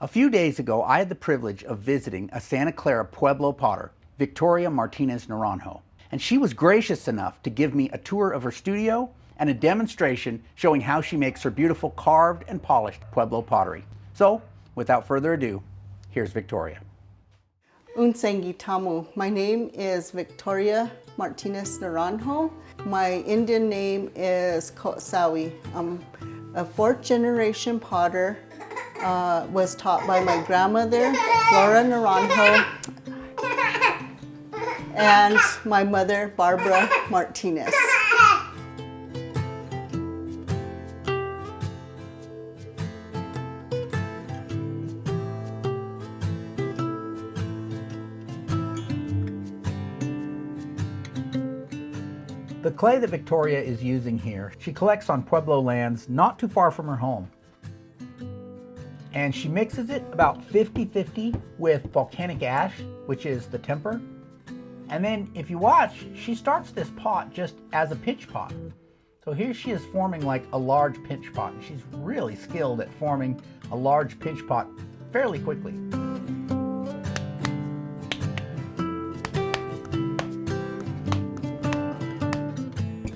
A few days ago, I had the privilege of visiting a Santa Clara Pueblo potter, Victoria Martinez-Naranjo, and she was gracious enough to give me a tour of her studio and a demonstration showing how she makes her beautiful carved and polished Pueblo pottery. So, without further ado, here's Victoria. Unsengi Tamu. My name is Victoria Martinez-Naranjo. My Indian name is Kotsawi. I'm a fourth generation potter. Was taught by my grandmother, Flora Naranjo, and my mother, Barbara Martinez. The clay that Victoria is using here, she collects on Pueblo lands not too far from her home. And she mixes it about 50-50 with volcanic ash, which is the temper. And then if you watch, she starts this pot just as a pinch pot. So here she is forming like a large pinch pot. And she's really skilled at forming a large pinch pot fairly quickly.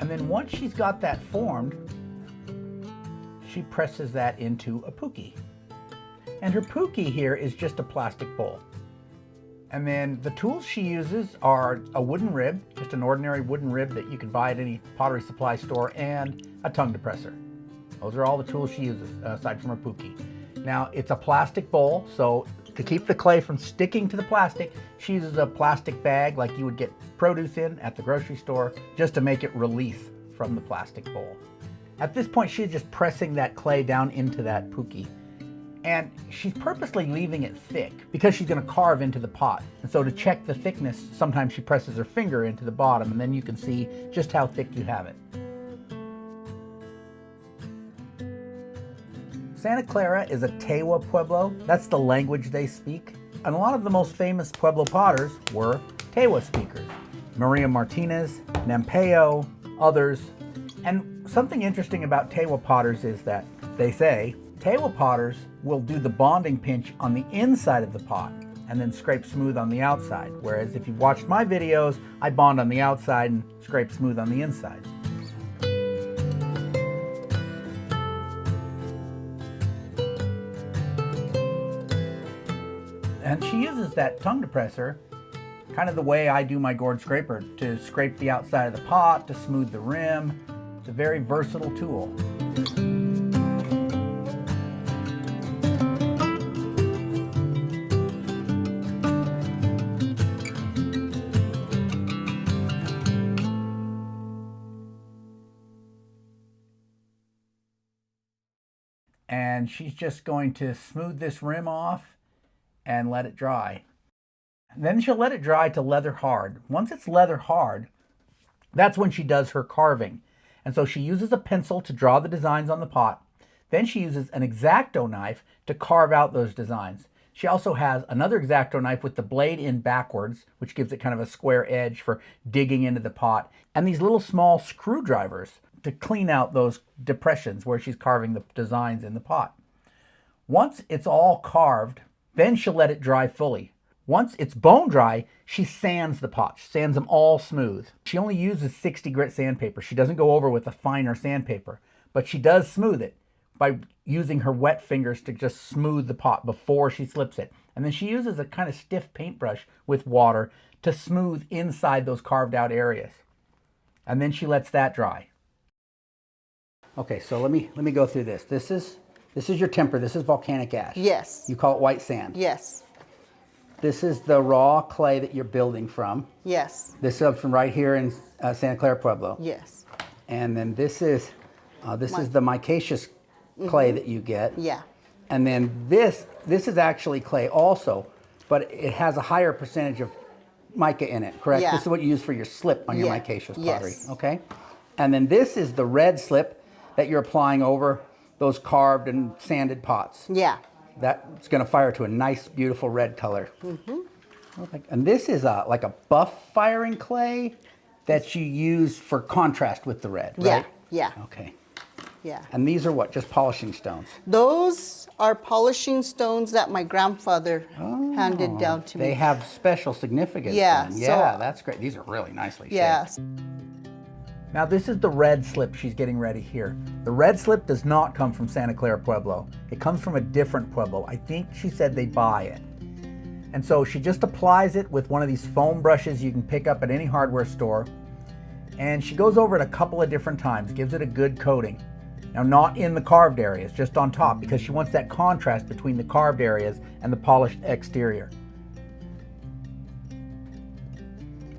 And then once she's got that formed, she presses that into a puki. And her puki here is just a plastic bowl. And then the tools she uses are a wooden rib, just an ordinary wooden rib that you can buy at any pottery supply store, and a tongue depressor. Those are all the tools she uses, aside from her puki. Now, it's a plastic bowl, so to keep the clay from sticking to the plastic, she uses a plastic bag like you would get produce in at the grocery store, just to make it release from the plastic bowl. At this point, she's just pressing that clay down into that puki. And she's purposely leaving it thick because she's going to carve into the pot. And so to check the thickness, sometimes she presses her finger into the bottom, and then you can see just how thick you have it. Santa Clara is a Tewa Pueblo. That's the language they speak. And a lot of the most famous Pueblo potters were Tewa speakers. Maria Martinez, Nampeo, others. And something interesting about Tewa potters is that they say Tewa potters will do the bonding pinch on the inside of the pot and then scrape smooth on the outside. Whereas if you've watched my videos, I bond on the outside and scrape smooth on the inside. And she uses that tongue depressor kind of the way I do my gourd scraper, to scrape the outside of the pot, to smooth the rim. It's a very versatile tool. And she's just going to smooth this rim off and let it dry. And then she'll let it dry to leather hard. Once it's leather hard, that's when she does her carving. And so she uses a pencil to draw the designs on the pot. Then she uses an X-Acto knife to carve out those designs. She also has another X-Acto knife with the blade in backwards, which gives it kind of a square edge for digging into the pot. And these little small screwdrivers to clean out those depressions where she's carving the designs in the pot. Once it's all carved, then she'll let it dry fully. Once it's bone dry, she sands the pot. She sands them all smooth. She only uses 60 grit sandpaper. She doesn't go over with a finer sandpaper, but she does smooth it by using her wet fingers to just smooth the pot before she slips it. And then she uses a kind of stiff paintbrush with water to smooth inside those carved out areas. And then she lets that dry. Okay, so let me go through this. This is your temper. This is volcanic ash. Yes. You call it white sand. Yes. This is the raw clay that you're building from. Yes. This is from right here in Santa Clara Pueblo. Yes. And then this is the micaceous clay that you get. Yeah. And then this is actually clay also, but it has a higher percentage of mica in it, correct? Yeah. This is what you use for your slip on your micaceous pottery. Yes. Okay. And then this is the red slip that you're applying over those carved and sanded pots. Yeah. That's going to fire to a nice, beautiful red color. And this is like a buff firing clay that you use for contrast with the red, right? Yeah. Okay. Yeah. And these are what, just polishing stones? Those are polishing stones that my grandfather handed down to me. They have special significance Yeah, then. so- Yeah, that's great. These are really nicely shaped. Yes. Now this is the red slip she's getting ready here. The red slip does not come from Santa Clara Pueblo. It comes from a different Pueblo. I think she said they buy it. And so she just applies it with one of these foam brushes you can pick up at any hardware store. And she goes over it a couple of different times, gives it a good coating. Now not in the carved areas, just on top, because she wants that contrast between the carved areas and the polished exterior.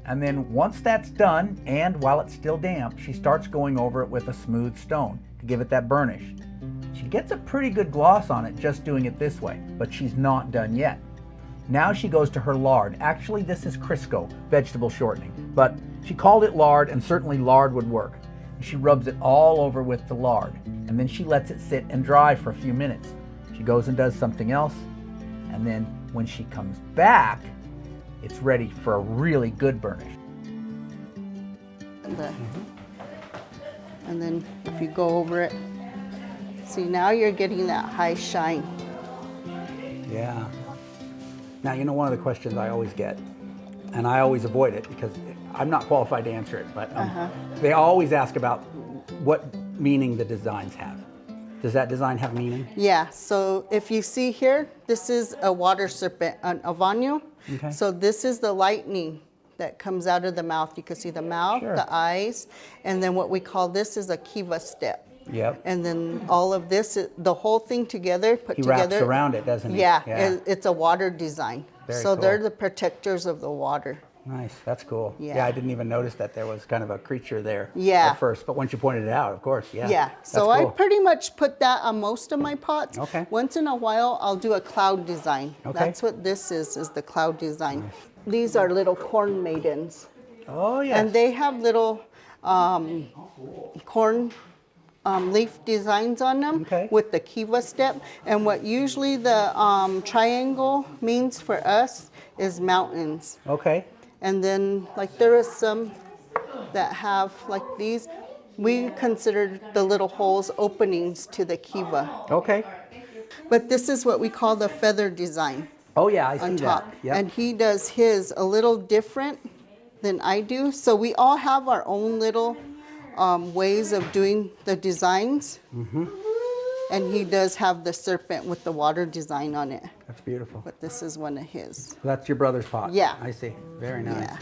And then once that's done, and while it's still damp, she starts going over it with a smooth stone to give it that burnish. She gets a pretty good gloss on it just doing it this way, but she's not done yet. Now she goes to her lard. Actually, this is Crisco, vegetable shortening, but she called it lard, and certainly lard would work. She rubs it all over with the lard, and then she lets it sit and dry for a few minutes. She goes and does something else, and then when she comes back, it's ready for a really good burnish. And then if you go over it, see, now you're getting that high shine. Yeah. Now, you know, one of the questions I always get, and I always avoid it because I'm not qualified to answer it, but they always ask about what meaning the designs have. Does that design have meaning? Yeah, so if you see here, this is a water serpent, an avanu. Okay. So this is the lightning that comes out of the mouth. You can see the mouth, Sure. the eyes, and then what we call this is a kiva step. Yep. And then all of this, the whole thing together, put He together. wraps around it, doesn't he? Yeah, it's a water design. Very so they're cool. the protectors of the water. Nice, that's cool. Yeah. I didn't even notice that there was kind of a creature there Yeah. at first, but once you pointed it out, of course, yeah. Yeah, so That's I cool. pretty much put that on most of my pots. Okay. Once in a while, I'll do a cloud design. Okay. That's what this is the cloud design. These are little corn maidens. Oh, yes. And they have little corn leaf designs on them Okay. with the kiva step. And what usually the triangle means for us is mountains. Okay. And then like there are some that have like these. We consider the little holes openings to the kiva. Okay. But this is what we call the feather design Oh, yeah, I see on that. top. Yep. And he does his a little different than I do. So we all have our own little ways of doing the designs. Mm-hmm. And he does have the serpent with the water design on it. That's beautiful. But this is one of his. That's your brother's pot. Yeah. I see. Very nice. Yeah.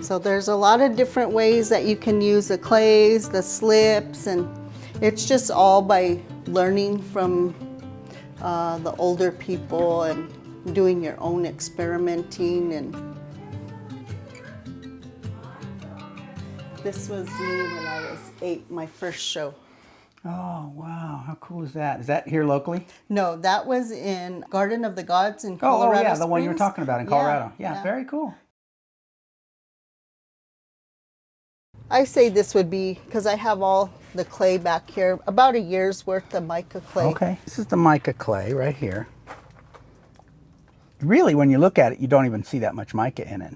So there's a lot of different ways that you can use the clays, the slips, and it's just all by learning from the older people and doing your own experimenting. And this was me when I was 8, my first show. Oh, wow. How cool is that? Is that here locally? No, that was in Garden of the Gods in Colorado Oh, yeah, Springs. the one you were talking about in Colorado. Yeah, Yeah, very cool. I say this would be, because I have all the clay back here, about a year's worth of mica clay. Okay, this is the mica clay right here. Really, when you look at it, you don't even see that much mica in it.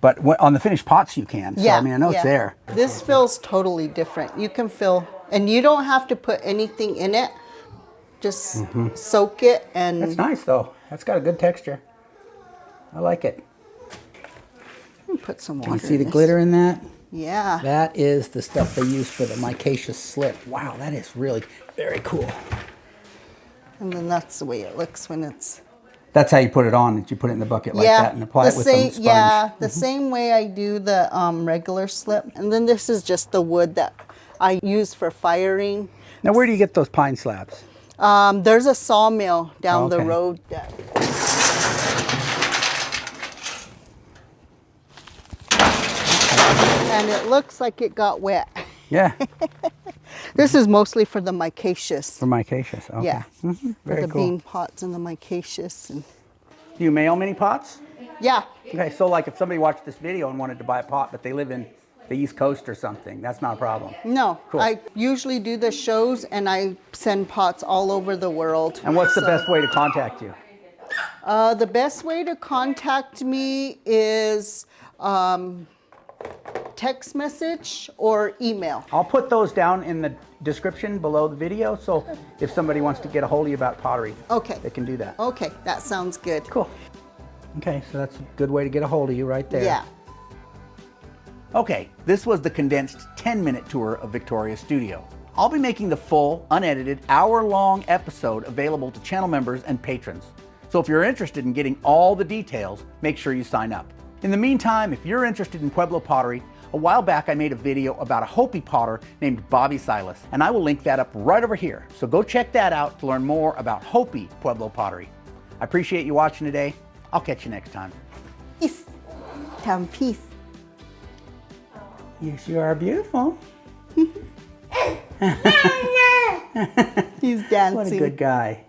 But on the finished pots, you can. So, Yeah, I mean, I know it's there. This feels totally different. You can feel, and you don't have to put anything in it. Just soak it and... That's nice, though. That's got a good texture. I like it. Put some water Can you see in the this. glitter in that? Yeah. That is the stuff they use for the micaceous slip. Wow, that is really very cool. And then that's the way it looks when it's... That's how you put it on. You put it in the bucket like that and apply it with some sponge. Yeah, the same way I do the regular slip. And then this is just the wood that I use for firing. Now, where do you get those pine slabs? There's a sawmill down the Okay. road. And it looks like it got wet. Yeah, This is mostly for the micaceous. for micaceous. Okay. Yeah, for Very the cool. bean pots and the micaceous. And Do you mail mini pots? yeah, Okay, so like if somebody watched this video and wanted to buy a pot, but they live in the East Coast or something. That's not a problem. No, Cool. I usually do the shows and I send pots all over the world. And what's the So, best way to contact you? The best way to contact me is text message or email. I'll put those down in the description below the video, so if somebody wants to get a hold of you about pottery, Okay. they can do that. Okay, that sounds good. Cool. Okay, so that's a good way to get a hold of you right there. Yeah. Okay, this was the condensed 10-minute tour of Victoria's studio. I'll be making the full, unedited, hour-long episode available to channel members and patrons. So if you're interested in getting all the details, make sure you sign up. In the meantime, if you're interested in Pueblo pottery, a while back I made a video about a Hopi potter named Bobby Silas, and I will link that up right over here. So go check that out to learn more about Hopi Pueblo pottery. I appreciate you watching today. I'll catch you next time. Peace. Tell 'em peace. You sure are beautiful. He's dancing. What a good guy.